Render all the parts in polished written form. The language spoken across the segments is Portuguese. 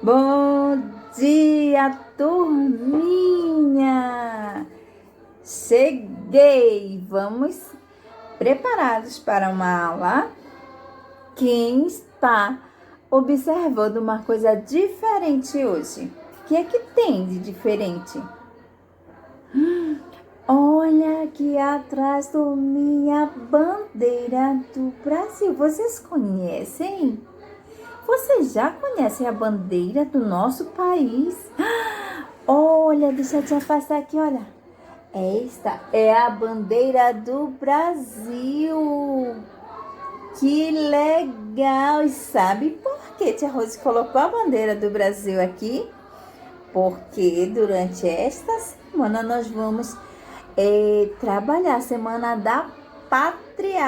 Bom dia, turminha! Cheguei! Vamos preparados para uma aula? Quem está observando uma coisa diferente hoje? O que é que tem de diferente? Olha aqui atrás, turminha, a bandeira do Brasil. Vocês conhecem? Vocês já conhecem a bandeira do nosso país? Olha, deixa eu te afastar aqui, olha. Esta é a bandeira do Brasil. Que legal! E sabe por que tia Rose colocou a bandeira do Brasil aqui? Porque durante esta semana nós vamos trabalhar a Semana da Pátria.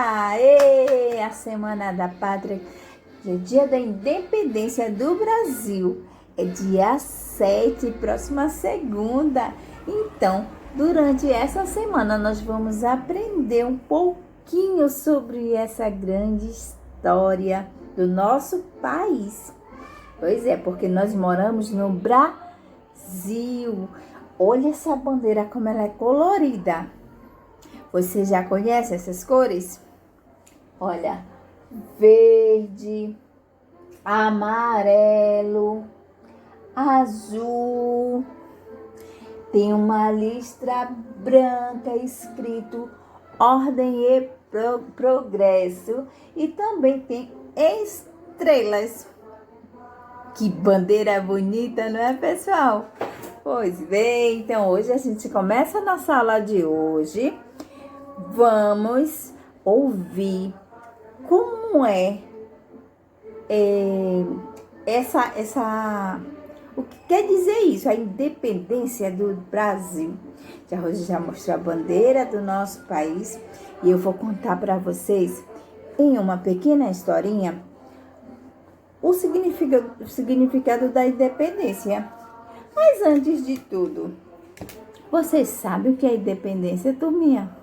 A Semana da Pátria é dia da independência do Brasil. É dia 7, próxima segunda. Então, durante essa semana, nós vamos aprender um pouquinho sobre essa grande história do nosso país. Pois é, porque nós moramos no Brasil. Olha essa bandeira como ela é colorida. Você já conhece essas cores? Olha, verde, amarelo, azul. Tem uma listra branca escrito Ordem e Progresso. E também tem estrelas. Que bandeira bonita, não é, pessoal? Pois bem, então hoje a gente começa a nossa aula de hoje. Vamos ouvir como o que quer dizer isso, a independência do Brasil. Hoje já mostrou a bandeira do nosso país e eu vou contar para vocês em uma pequena historinha o significado da independência. Mas antes de tudo, vocês sabem o que é independência, turminha?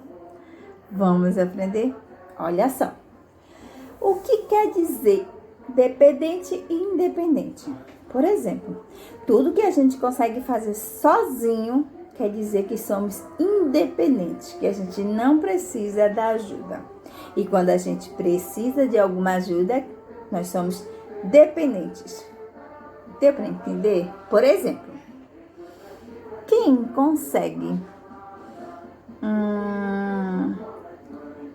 Vamos aprender? Olha só. O que quer dizer dependente e independente? Por exemplo, tudo que a gente consegue fazer sozinho quer dizer que somos independentes, que a gente não precisa da ajuda. E quando a gente precisa de alguma ajuda, nós somos dependentes. Deu para entender? Por exemplo, quem consegue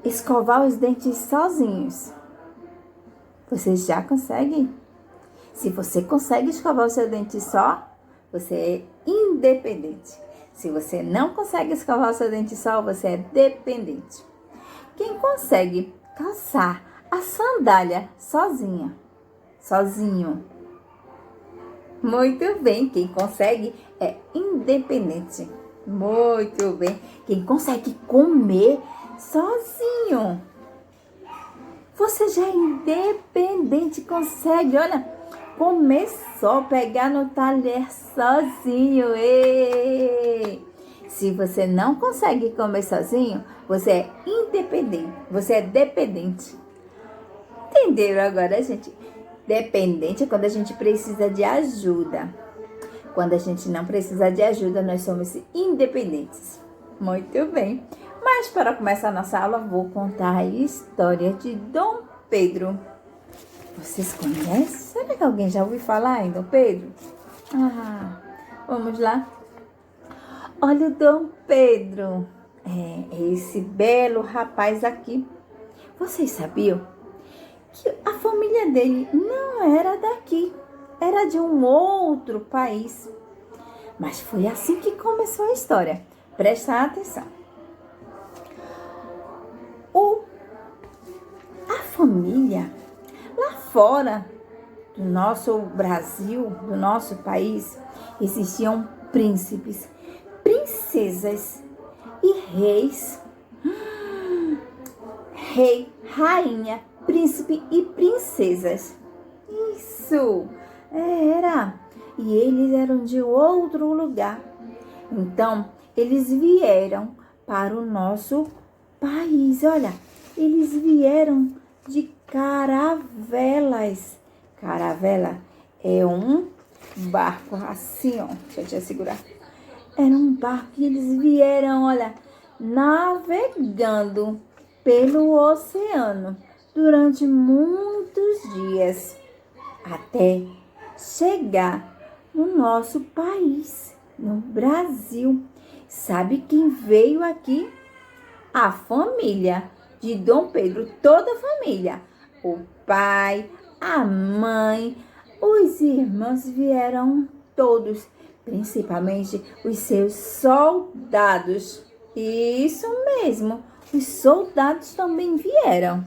escovar os dentes sozinhos? Você já consegue? Se você consegue escovar o seu dente só, você é independente. Se você não consegue escovar o seu dente só, você é dependente. Quem consegue calçar a sandália sozinho? Muito bem, quem consegue é independente. Muito bem. Quem consegue comer sozinho? Você já é independente, consegue, olha, comer só, pegar no talher sozinho. Se você não consegue comer sozinho, você é independente, você é dependente. Entenderam agora, gente? Dependente é quando a gente precisa de ajuda. Quando a gente não precisa de ajuda, nós somos independentes. Muito bem. Mas para começar a nossa aula, vou contar a história de Dom Pedro. Vocês conhecem? Será que alguém já ouviu falar em Dom Pedro? Vamos lá. Olha o Dom Pedro. É esse belo rapaz aqui. Vocês sabiam que a família dele não era daqui, era de um outro país. Mas foi assim que começou a história. Presta atenção. A família, lá fora do nosso Brasil, do nosso país, existiam príncipes, princesas e reis. Rei, rainha, príncipe e princesas. Isso, era. E eles eram de outro lugar. Então, eles vieram para o nosso país. Olha, eles vieram de caravelas. Caravela é um barco assim, ó. Deixa eu te segurar. Era um barco e eles vieram, olha, navegando pelo oceano durante muitos dias até chegar no nosso país, no Brasil. Sabe quem veio aqui? A família de Dom Pedro, toda a família. O pai, a mãe, os irmãos vieram todos, principalmente os seus soldados. Isso mesmo, os soldados também vieram.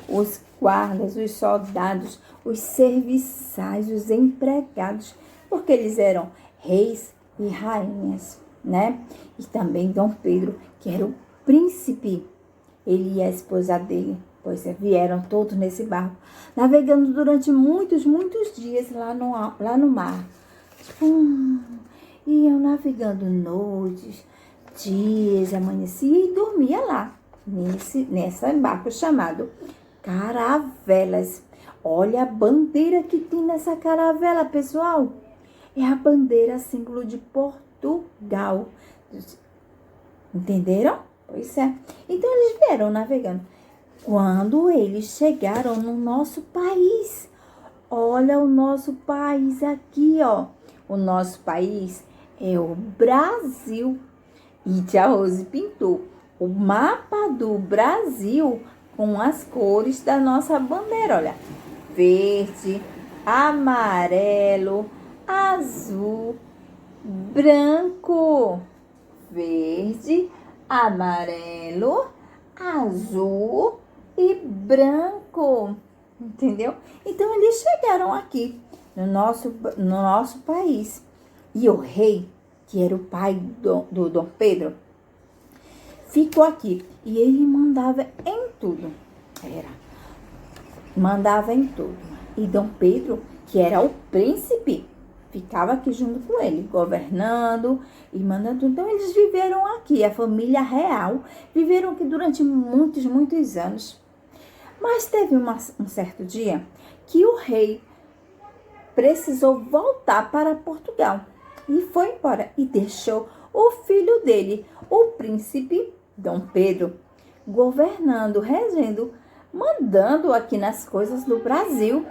Os guardas, os soldados, os serviçais, os empregados, porque eles eram reis e rainhas, né? E também Dom Pedro, que era o príncipe, ele e a esposa dele, pois vieram todos nesse barco, navegando durante muitos dias lá no mar. Iam navegando noites, dias, amanhecia e dormia lá, nesse barco chamado Caravelas. Olha a bandeira que tem nessa caravela, pessoal. É a bandeira símbolo de Portugal. Entenderam? Pois é. Então, eles vieram navegando. Quando eles chegaram no nosso país, olha o nosso país aqui, ó. O nosso país é o Brasil. E Tia Rose pintou o mapa do Brasil com as cores da nossa bandeira, olha. Verde, amarelo, azul, branco. Verde, amarelo, azul e branco. Entendeu? Então, eles chegaram aqui no nosso país. E o rei, que era o pai do Dom Pedro, ficou aqui. E ele mandava em tudo. Mandava em tudo. E Dom Pedro, que era o príncipe, ficava aqui junto com ele, governando e mandando. Então, eles viveram aqui, a família real, viveram aqui durante muitos anos. Mas teve um certo dia que o rei precisou voltar para Portugal e foi embora e deixou o filho dele, o príncipe Dom Pedro, governando, regendo, mandando aqui nas coisas do Brasil.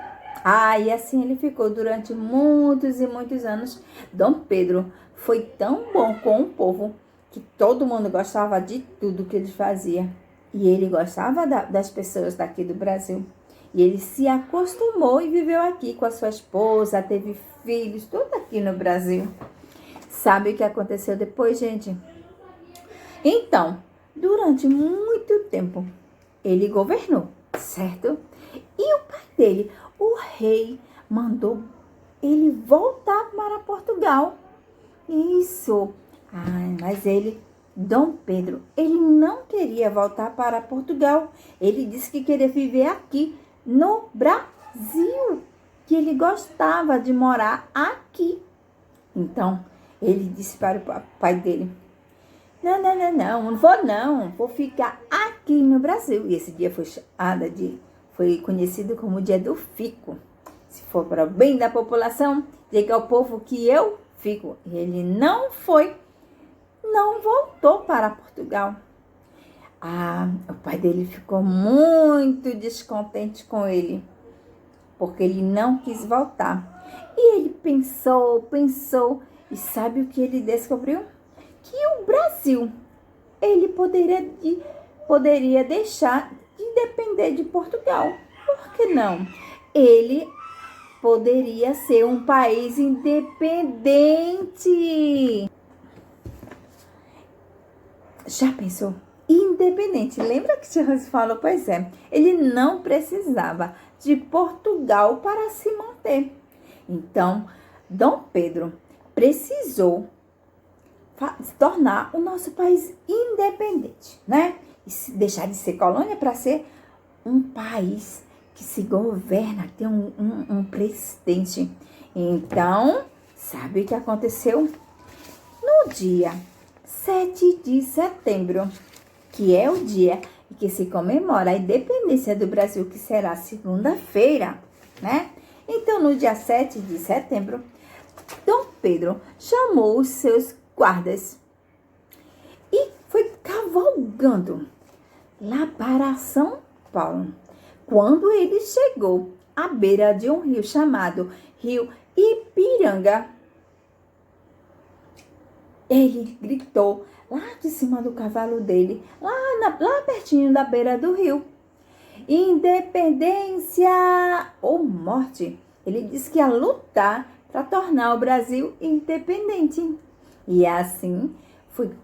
E assim ele ficou durante muitos anos. Dom Pedro foi tão bom com o povo que todo mundo gostava de tudo que ele fazia. E ele gostava das pessoas daqui do Brasil. E ele se acostumou e viveu aqui com a sua esposa, teve filhos, tudo aqui no Brasil. Sabe o que aconteceu depois, gente? Então, durante muito tempo, ele governou, certo? E o pai dele, o rei, mandou ele voltar para Portugal. Isso. Mas ele, Dom Pedro, ele não queria voltar para Portugal. Ele disse que queria viver aqui no Brasil, que ele gostava de morar aqui. Então, ele disse para o pai dele: não vou ficar aqui no Brasil. E esse dia foi conhecido como o dia do fico. Se for para o bem da população, diga ao povo que eu fico. E ele não voltou para Portugal. O pai dele ficou muito descontente com ele, porque ele não quis voltar. E ele pensou, e sabe o que ele descobriu? Que o Brasil, ele poderia deixar de depender de Portugal. Por que não? Ele poderia ser um país independente. Já pensou? Independente. Lembra que Jesus falou? Pois é. Ele não precisava de Portugal para se manter. Então, Dom Pedro precisou se tornar o nosso país independente, né? E deixar de ser colônia para ser um país que se governa, tem um presidente. Então, sabe o que aconteceu? No dia 7 de setembro, que é o dia em que se comemora a independência do Brasil, que será segunda-feira, né? Então, no dia 7 de setembro, Dom Pedro chamou os seus guardas e foi cavalgando lá para São Paulo. Quando ele chegou à beira de um rio chamado Rio Ipiranga, ele gritou lá de cima do cavalo dele, lá pertinho da beira do rio: independência ou morte. Ele disse que ia lutar para tornar o Brasil independente. E assim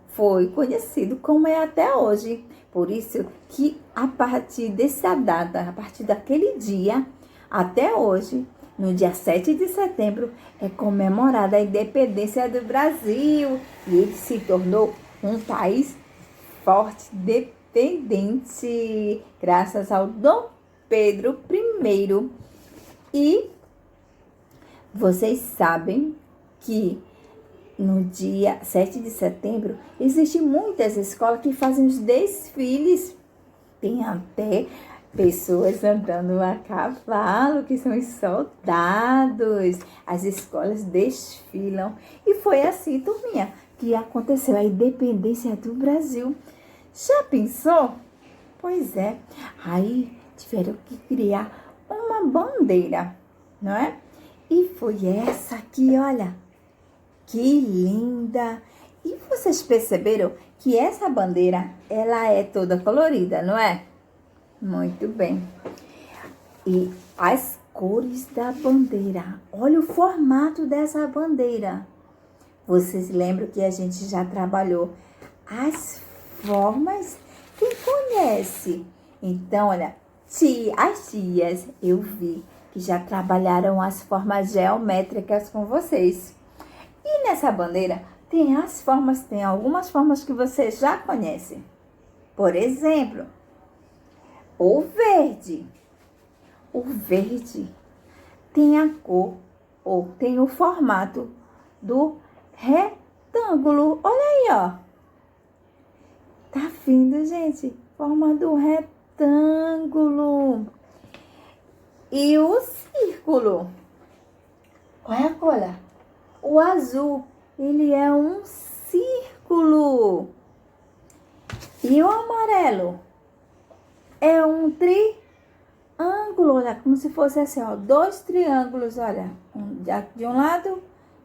foi conhecido como é até hoje. Por isso que a partir dessa data, a partir daquele dia, até hoje, no dia 7 de setembro, é comemorada a independência do Brasil. E ele se tornou um país forte, independente, graças ao Dom Pedro I. E vocês sabem que no dia 7 de setembro, existem muitas escolas que fazem os desfiles. Tem até pessoas andando a cavalo, que são os soldados. As escolas desfilam. E foi assim, turminha, que aconteceu a independência do Brasil. Já pensou? Pois é. Aí tiveram que criar uma bandeira, não é? E foi essa aqui, olha. Que linda! E vocês perceberam que essa bandeira, ela é toda colorida, não é? Muito bem. E as cores da bandeira. Olha o formato dessa bandeira. Vocês lembram que a gente já trabalhou as formas? Quem conhece? Então, olha, as tias, eu vi que já trabalharam as formas geométricas com vocês. E nessa bandeira tem algumas formas que você já conhece. Por exemplo, o verde. O verde tem a cor ou tem o formato do retângulo. Olha aí, ó. Tá vendo, gente? Forma do retângulo. E o círculo. Qual é a cor? O azul, ele é um círculo. E o amarelo é um triângulo, olha, como se fosse assim, ó, 2 triângulos, olha, de um lado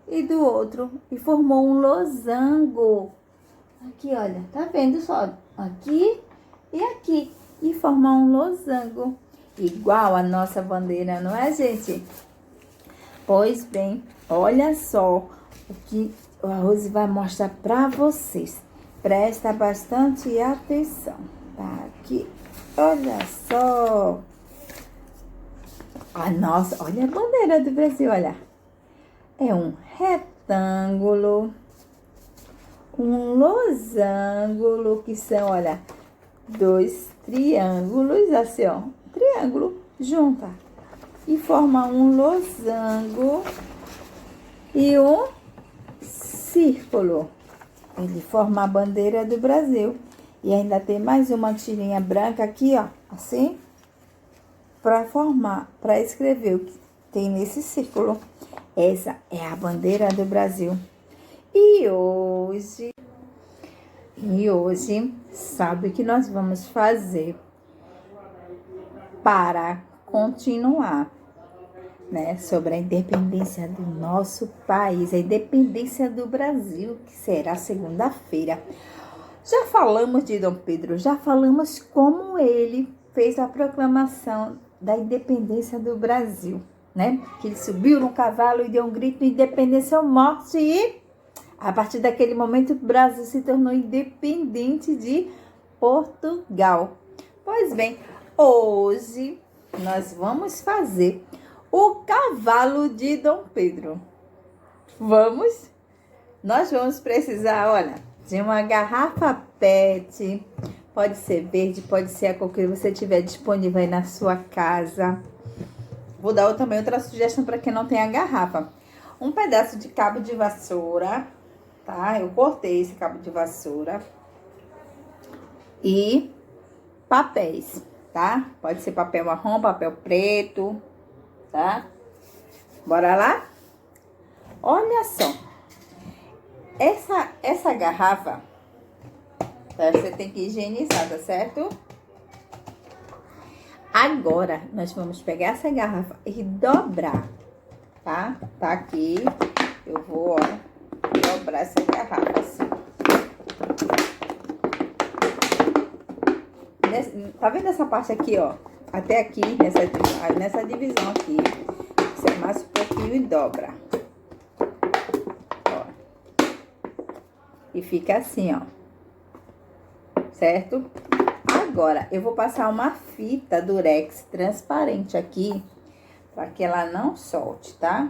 e do outro, e formou um losango. Aqui, olha, tá vendo só? Aqui e aqui, e formar um losango, igual a nossa bandeira, não é, gente? Pois bem, olha só o que a Rose vai mostrar para vocês. Presta bastante atenção. Tá aqui, olha só. Olha a bandeira do Brasil, olha. É um retângulo, um losango, que são, olha, 2 triângulos, assim, ó. Triângulo junta. E forma um losango e um círculo. Ele forma a bandeira do Brasil. E ainda tem mais uma tirinha branca aqui, ó, assim, para escrever o que tem nesse círculo. Essa é a bandeira do Brasil. E hoje, sabe o que nós vamos fazer para continuar, né, sobre a independência do nosso país, a independência do Brasil, que será segunda-feira. Já falamos de Dom Pedro, já falamos como ele fez a proclamação da independência do Brasil, né? Que ele subiu no cavalo e deu um grito: independência ou morte, e a partir daquele momento o Brasil se tornou independente de Portugal. Pois bem, hoje nós vamos fazer o cavalo de Dom Pedro. Nós vamos precisar, olha, de uma garrafa PET. Pode ser verde, pode ser a cor que você tiver disponível aí na sua casa. Vou dar também outra sugestão para quem não tem a garrafa. Um pedaço de cabo de vassoura, tá? Eu cortei esse cabo de vassoura. E papéis, tá? Pode ser papel marrom, papel preto, tá? Bora lá? Olha só. Essa garrafa, você tem que higienizar, tá certo? Agora, nós vamos pegar essa garrafa e dobrar, tá? Tá aqui. Eu vou, ó, dobrar essa garrafa assim. Tá vendo essa parte aqui, ó? Até aqui, nessa divisão aqui. Você amassa um pouquinho e dobra. Ó. E fica assim, ó. Certo? Agora, eu vou passar uma fita durex transparente aqui, para que ela não solte, tá?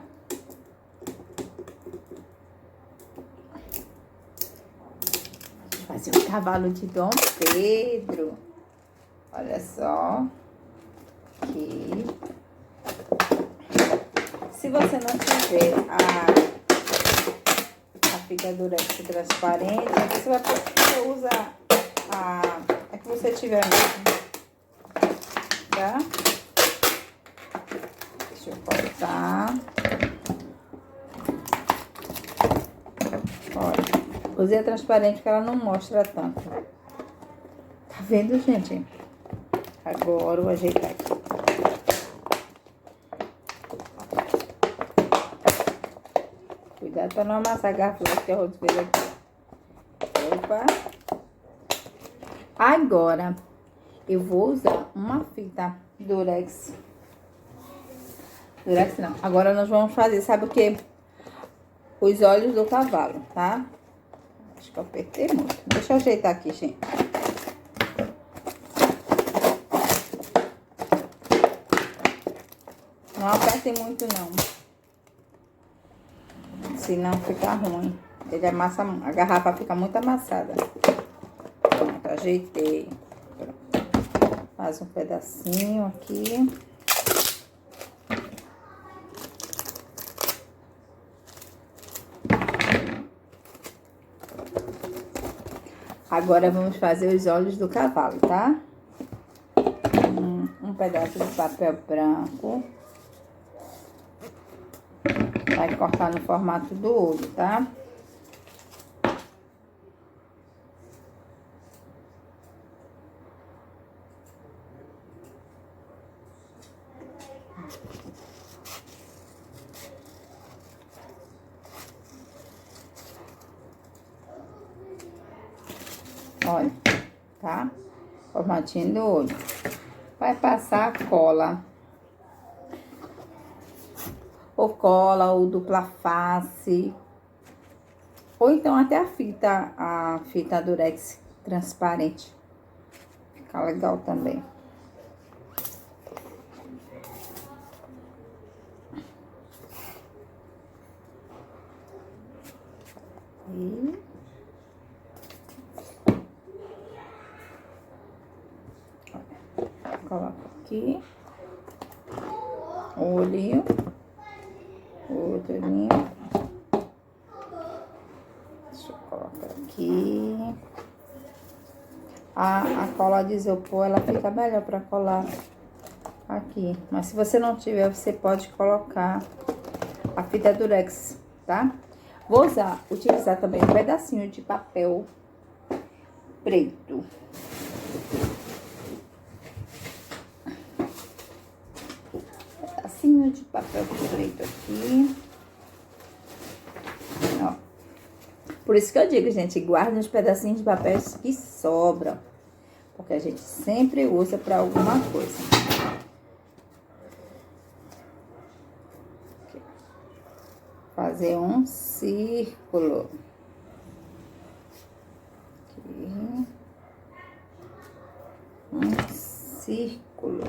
Vou fazer o cavalo de Dom Pedro. Olha só. Aqui. Se você não tiver a fita durex transparente, você usa a que você tiver mesmo, tá? Deixa eu cortar. Olha, usei a transparente porque ela não mostra tanto. Tá vendo, gente? Agora eu vou ajeitar aqui. Cuidado pra não amassar a garfo que eu vou ver aqui. Opa! Agora, eu vou usar uma fita durex. Durex não. Agora nós vamos fazer, sabe o quê? Os olhos do cavalo, tá? Acho que eu apertei muito. Deixa eu ajeitar aqui, gente. Não apertem muito, não. Senão fica ruim. Ele amassa, a garrafa fica muito amassada. Pronto, ajeitei. Pronto. Mais um pedacinho aqui. Agora vamos fazer os olhos do cavalo, tá? Um pedaço de papel branco. Vai cortar no formato do olho, tá? Olha, tá? Formatinho do olho. Vai passar a cola. Ou cola, ou dupla face. Ou então até a fita durex transparente. Fica legal também. E... coloco aqui. O olhinho. O outro olhinho. Deixa eu colocar aqui. A cola de isopor, ela fica melhor para colar aqui. Mas se você não tiver, você pode colocar a fita durex, tá? Vou utilizar também um pedacinho de papel preto. Pedacinho de papel preto aqui. Ó. Por isso que eu digo, gente, guarde os pedacinhos de papel que sobram. Porque a gente sempre usa para alguma coisa. Aqui. Fazer um círculo. Aqui. Um círculo.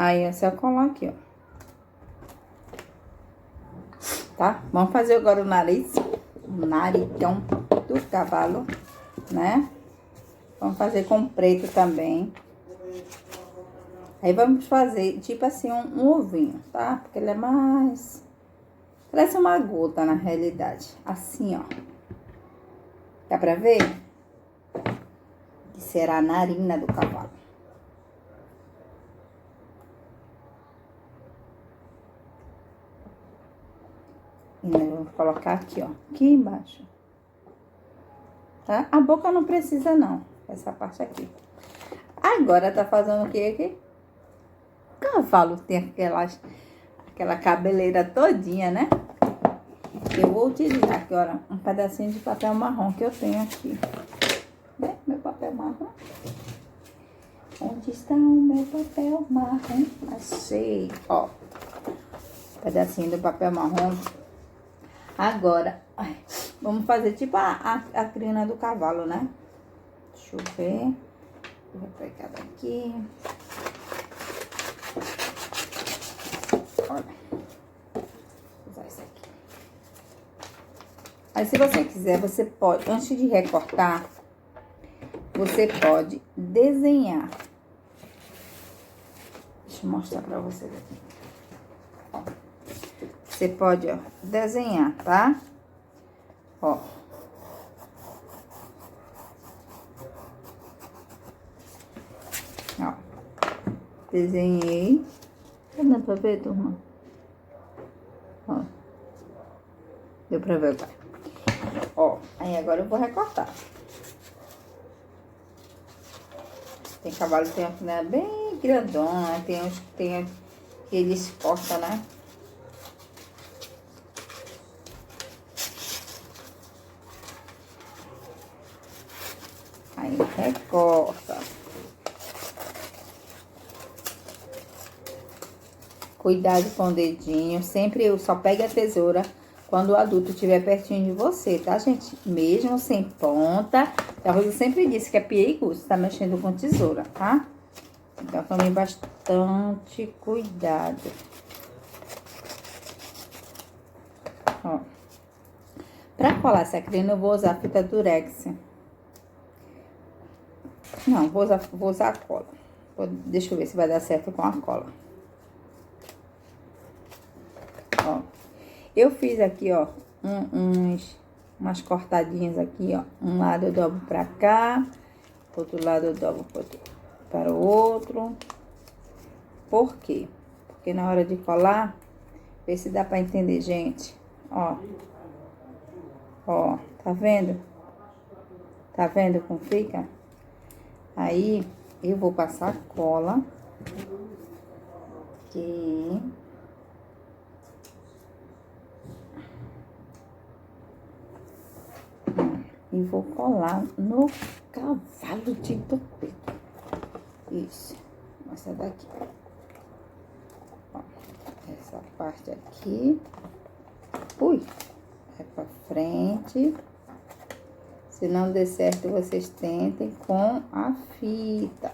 Aí, é só colar aqui, ó. Tá? Vamos fazer agora o nariz. O narigão do cavalo, né? Vamos fazer com preto também. Aí, vamos fazer, tipo assim, um ovinho, tá? Porque ele é mais... parece uma gota, na realidade. Assim, ó. Dá pra ver? Que será a narina do cavalo. E eu vou colocar aqui, ó. Aqui embaixo. Tá? A boca não precisa, não. Essa parte aqui. Agora tá fazendo o que aqui? O cavalo tem aquela cabeleira todinha, né? Eu vou utilizar aqui, olha, um pedacinho de papel marrom que eu tenho aqui. Né? Meu papel marrom. Onde está o meu papel marrom? Achei, ó. Um pedacinho do papel marrom. Agora, vamos fazer tipo a crina do cavalo, né? Deixa eu ver. Vou pegar daqui. Olha. Vou usar isso aqui. Aí, se você quiser, você pode, antes de recortar, você pode desenhar. Deixa eu mostrar pra vocês aqui. Ó. Você pode, ó, desenhar, tá? Ó. Ó. Desenhei. Dá pra ver, turma? Ó. Deu pra ver, pai? Ó. Aí agora eu vou recortar. Tem cavalo que tem uma crina bem grandona, tem uns que eles cortam, né? Aí recorta. Cuidado com o dedinho. Sempre eu só pegue a tesoura quando o adulto estiver pertinho de você, tá, gente? Mesmo sem ponta. A Rosa sempre disse que é perigoso estar mexendo com tesoura, tá? Então, tome bastante cuidado. Ó. Pra colar essa crina, eu vou usar fita durex. Não, vou usar a cola. Deixa eu ver se vai dar certo com a cola. Ó. Eu fiz aqui, ó, umas cortadinhas aqui, ó. Um lado eu dobro pra cá, outro lado eu dobro para o outro. Por quê? Porque na hora de colar, vê se dá pra entender, gente. Ó. Ó, tá vendo? Tá vendo como fica? Aí, eu vou passar cola. Aqui. E vou colar no cavalo de topeto. Isso. Essa daqui. Ó, essa parte aqui. Ui. Vai pra frente. Se não der certo, vocês tentem com a fita.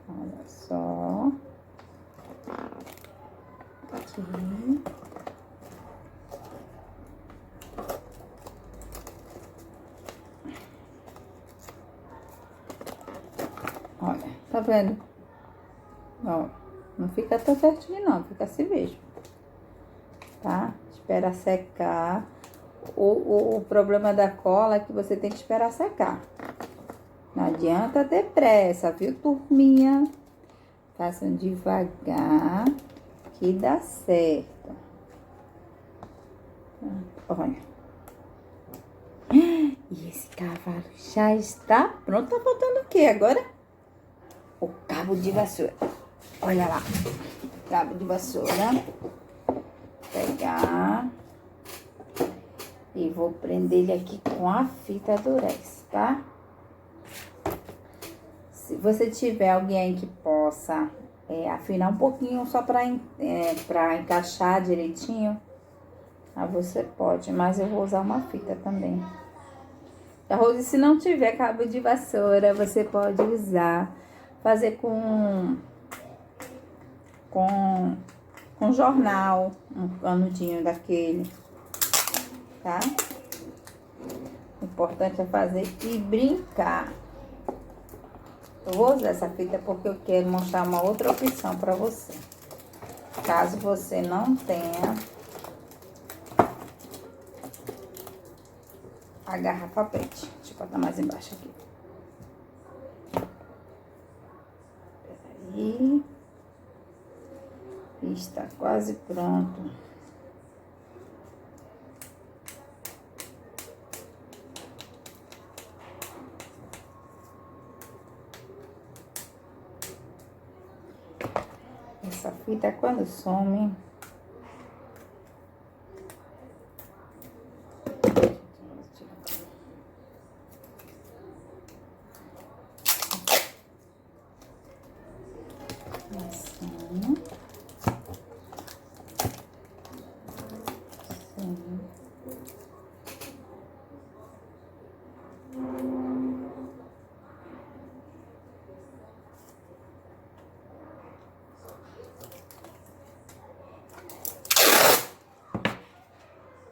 Olha só. Aqui. Olha, tá vendo? Ó, não fica tão certinho não, fica assim mesmo. Tá? Espera secar. O problema da cola é que você tem que esperar secar. Não adianta ter pressa, viu, turminha? Façam devagar que dá certo. Olha. E esse cavalo já está pronto. Tá faltando o que agora? O cabo de vassoura. Olha lá. Cabo de vassoura. Pegar. E vou prender ele aqui com a fita durex, tá? Se você tiver alguém que possa afinar um pouquinho só pra encaixar direitinho, aí você pode, mas eu vou usar uma fita também. A Rose, se não tiver cabo de vassoura, você pode usar, fazer com jornal, um canudinho daquele, tá? O importante é fazer e brincar. Eu vou usar essa fita porque eu quero mostrar uma outra opção para você. Caso você não tenha a garrafa PET. Deixa eu botar mais embaixo aqui. Peraí. Está quase pronto. Essa fita quando some, assim, assim.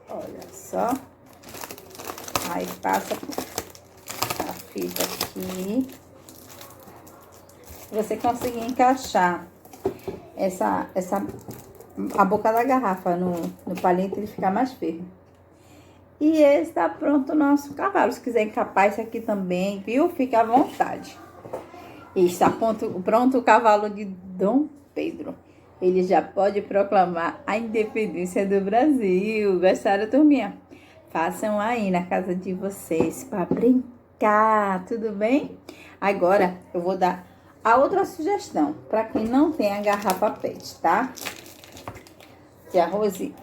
Olha só. Aí passa a fita aqui. Você conseguir encaixar a boca da garrafa no palito, ele fica mais firme. E está pronto o nosso cavalo. Se quiser encapar esse aqui também, viu? Fica à vontade. E está pronto o cavalo de Dom Pedro. Ele já pode proclamar a independência do Brasil. Gostaram, turminha? Façam aí na casa de vocês para brincar, tudo bem? Agora eu vou dar a outra sugestão para quem não tem a garrafa PET, tá? Tia Rose,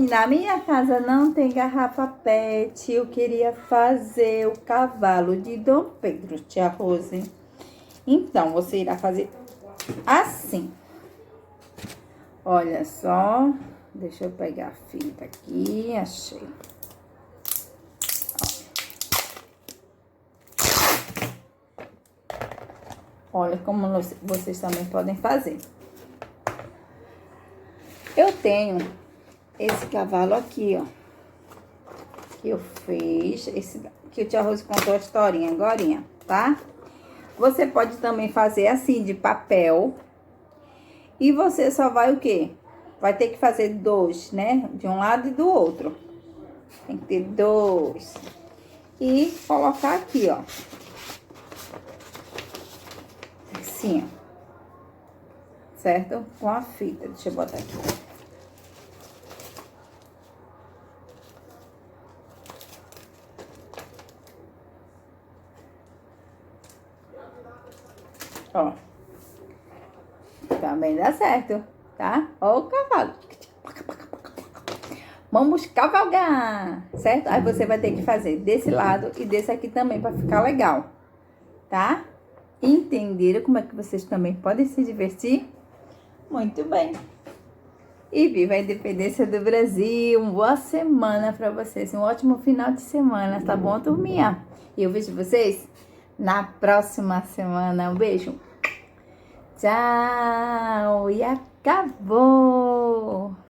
na minha casa não tem garrafa PET. Eu queria fazer o cavalo de Dom Pedro, tia Rose. Então, você irá fazer assim. Olha só. Deixa eu pegar a fita aqui. Achei. Olha como vocês também podem fazer. Eu tenho esse cavalo aqui, ó. Que eu fiz. Que o tia Rose contou a historinha agorinha, tá? Você pode também fazer assim, de papel. E você só vai o quê? Vai ter que fazer dois, né? De um lado e do outro. Tem que ter dois. E colocar aqui, ó. Assim, ó. Certo? Com a fita. Deixa eu botar aqui. Ó. Também dá certo, tá? Ó o cavalo. Vamos cavalgar, certo? Aí você vai ter que fazer desse lado e desse aqui também para ficar legal, tá? Entenderam como é que vocês também podem se divertir? Muito bem. E viva a independência do Brasil. Uma boa semana para vocês. Um ótimo final de semana, tá bom, turminha? E eu vejo vocês na próxima semana. Um beijo. Tchau. E acabou.